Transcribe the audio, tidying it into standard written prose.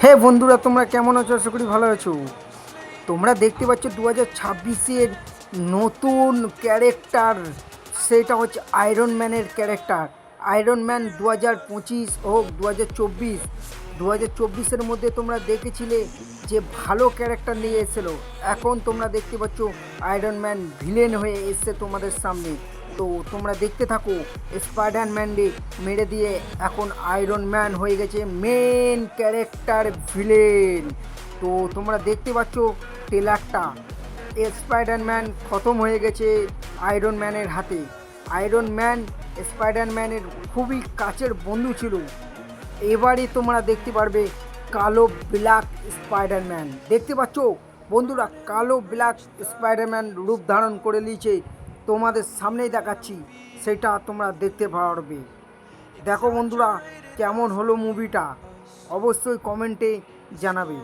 হে বন্ধুরা, তোমরা কেমন আছো? আশা করি ভালো আছো। তোমরা দেখতে পাচ্ছ 2026-এর নতুন ক্যারেক্টার, সেটা হচ্ছে আয়রন ম্যানের ক্যারেক্টার। আয়রন ম্যান 2025 হোক 2024, 2024-এর মধ্যে তোমরা দেখেছিলে যে ভালো ক্যারেক্টার নিয়ে এসেছিলো। এখন তোমরা দেখতে পাচ্ছ আয়রন ম্যান ভিলেন হয়ে এসছে তোমাদের সামনে। তো তোমরা দেখতে থাকো, স্পাইডার ম্যানকে মেরে দিয়ে এখন আয়রন ম্যান হয়ে গেছে মেন ক্যারেক্টার ভিলেন। তো তোমরা দেখতে পাচ্ছ ট্রেলারটা, স্পাইডার ম্যান খতম হয়ে গেছে আয়রন ম্যানের হাতে। আয়রন ম্যান স্পাইডার ম্যানের খুবই কাছের বন্ধু ছিল। এবারে তোমরা দেখতে পারবে কালো ব্ল্যাক স্পাইডারম্যান। দেখতে পাচ্ছ বন্ধুরা, কালো ব্ল্যাক স্পাইডারম্যান রূপ ধারণ করে নিয়েছে। তোমাদের সামনেই দেখাচ্ছি, সেটা তোমরা দেখতে পারবে। দেখো বন্ধুরা, কেমন হলো মুভিটা অবশ্যই কমেন্টে জানাবে।